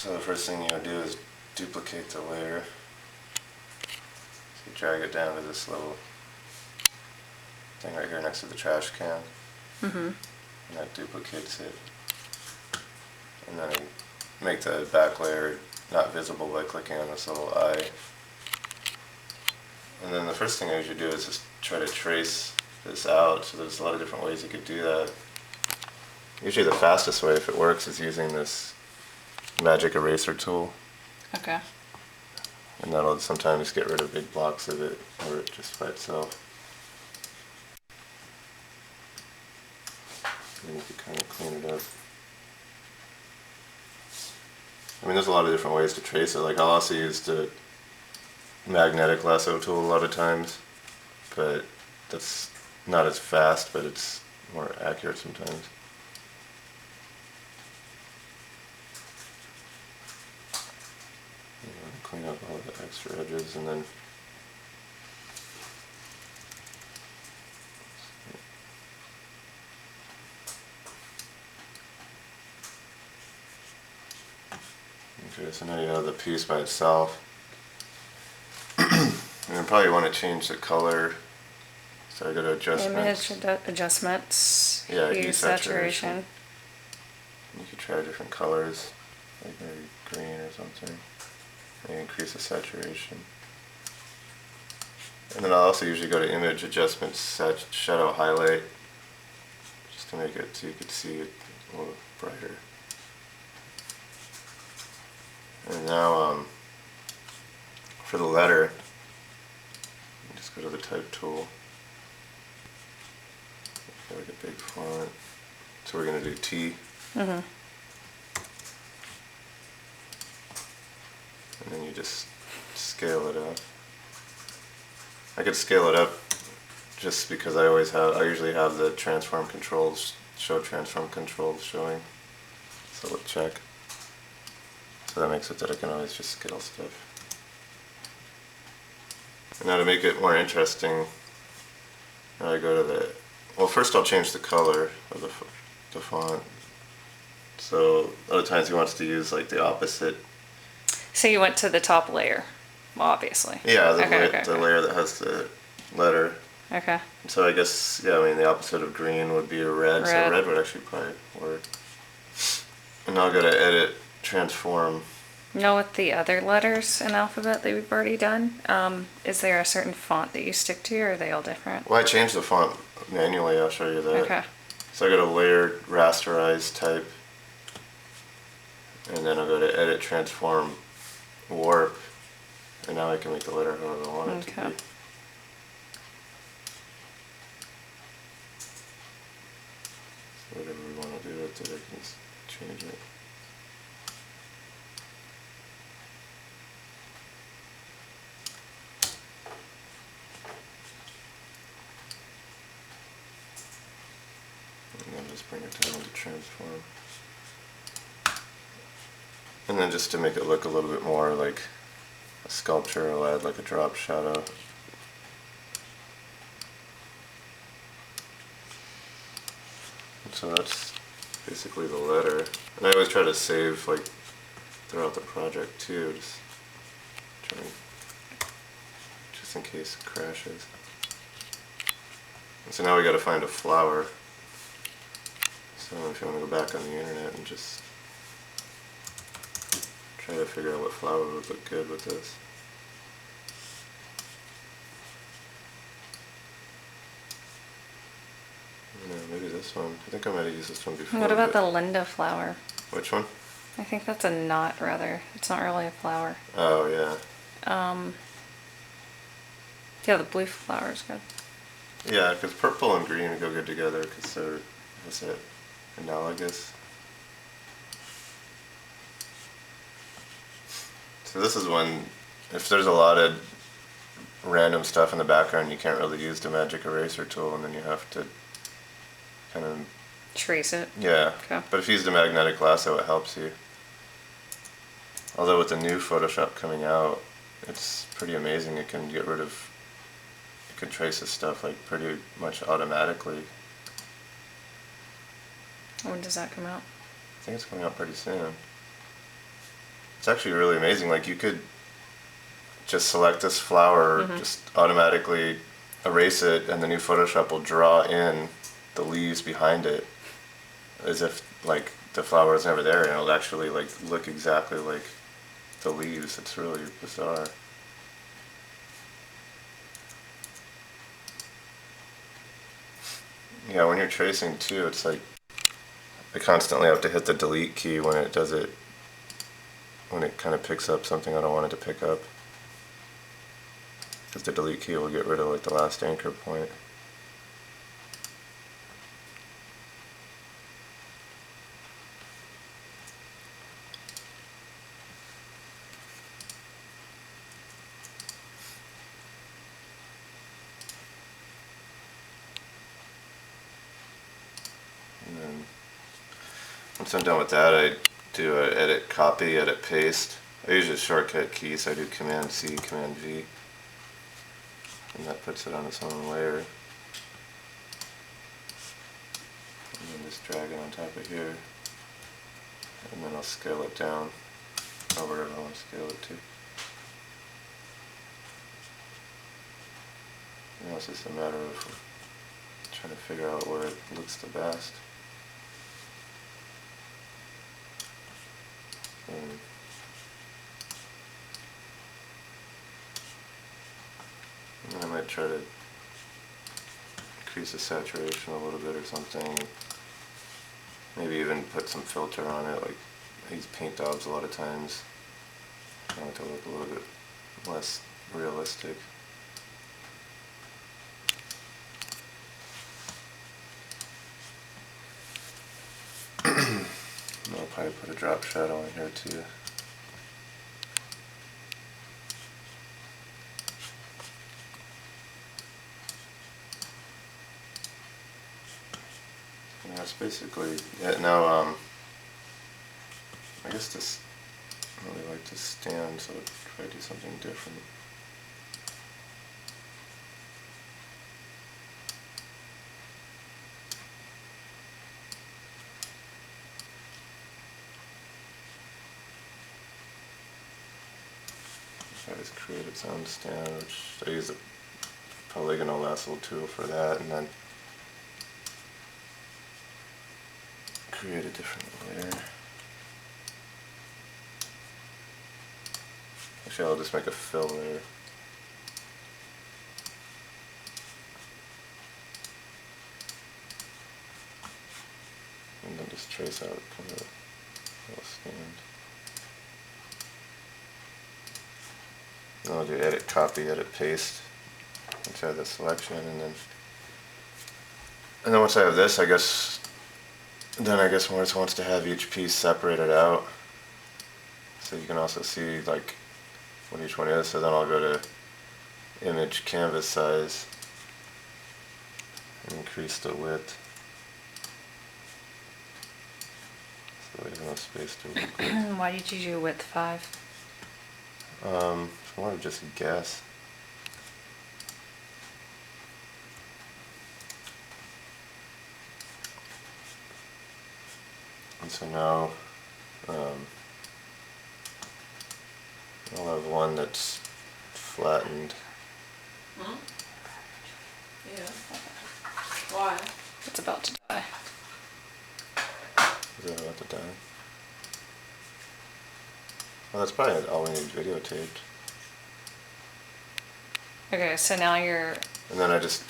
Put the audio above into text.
So the first thing you would do is duplicate the layer. So you drag it down to this little thing right here next to the trash can. And that duplicates it. And then you make the back layer not visible by clicking on this little eye. And then the first thing I usually do is just try to trace this out. So there's a lot of different ways you could do that. Usually the fastest way, if it works, is using this magic eraser tool. Okay. And that'll sometimes get rid of big blocks of it, or just by itself. And you can kind of clean it up. I mean, there's a lot of different ways to trace it. Like, I'll also use the magnetic lasso tool a lot of times, but that's not as fast, but it's more accurate sometimes. Clean up all the extra edges, and then okay, so now you have the piece by itself. And you probably want to change the color. So I go to adjustments. Image adjustments. Yeah, Hue, hue, saturation. You could try different colors, like maybe green or something. And increase the saturation. And then I'll also usually go to image adjustments, shadow highlight, just to make it so you could see it a little brighter. And now for the letter, just go to the type tool. Like a big font. So we're going to do T. And then you just scale it up. I could scale it up just because I usually have the transform controls, show transform controls showing. So we'll check. So that makes it that I can always just scale stuff. And now to make it more interesting, now I go to well, first I'll change the color of the font. So a lot of times he wants to use like the opposite. So you went to the top layer, obviously. Yeah, the layer that has the letter. Okay. So I guess, yeah, I mean the opposite of green would be a red, so red would actually probably work. And now I'll go to edit, transform. Know with the other letters in alphabet that we've already done, is there a certain font that you stick to, or are they all different? Well, I changed the font manually, I'll show you that. Okay. So I go to layer, rasterize, type, and then I'll go to edit, transform, warp, and now I can make the letter however I want it to be. So whatever we want to do with it, I can just change it. And then just bring it down to transform. And then just to make it look a little bit more like a sculpture, I'll add like a drop shadow. And so that's basically the letter. And I always try to save like throughout the project too, just in case it crashes. And so now we got to find a flower. So if you want to go back on the internet and just try to figure out what flower would look good with this. Yeah, maybe this one. I think I might have used this one before. What about the Linda flower? Which one? I think that's a knot, rather. It's not really a flower. Oh, yeah. Yeah, the blue flower is good. Yeah, because purple and green go good together because they're, what's it, analogous. So this is when, if there's a lot of random stuff in the background, you can't really use the magic eraser tool, and then you have to kind of trace it. Yeah. Okay. But if you use the magnetic lasso, it helps you. Although with the new Photoshop coming out, it's pretty amazing. It can get rid of, it can trace this stuff like pretty much automatically. When does that come out? I think it's coming out pretty soon. It's actually really amazing. Like you could just select this flower, just automatically erase it, and the new Photoshop will draw in the leaves behind it, as if like the flower was never there, and it'll actually like look exactly like the leaves. It's really bizarre. Yeah, when you're tracing too, it's like I constantly have to hit the delete key when it does it, when it kind of picks up something I don't want it to pick up. Because the delete key will get rid of like the last anchor point. And then once I'm done with that, I do a edit copy, edit paste. I use a shortcut key, so I do Command C, Command V. And that puts it on its own layer. And then just drag it on top of here. And then I'll scale it down, or wherever I want to scale it to. Now it's just a matter of trying to figure out where it looks the best. And I might try to increase the saturation a little bit or something. Maybe even put some filter on it, like I use paint daubs a lot of times. I want it to look a little bit less realistic. And I'll probably put a drop shadow in here too. Yeah, that's basically it. Now, I guess this, I really like to stand, so I'll try to do something different. I just create its own stand, which I use a polygonal lasso tool for that, and then create a different layer. Actually, I'll just make a fill layer. And then just trace out kind of a little stand. And I'll do edit copy, edit paste inside the selection, and then once I have this, I guess Morris wants to have each piece separated out, so you can also see like what each one is. So then I'll go to image canvas size and increase the width so there's enough space to work with. Why did you do width 5? It's more of just a guess. And so now I'll have one that's flattened. Hmm? Yeah. Why? It's about to die. Is that about to die? Well, that's probably all we need videotaped. Okay, so now you're And then I just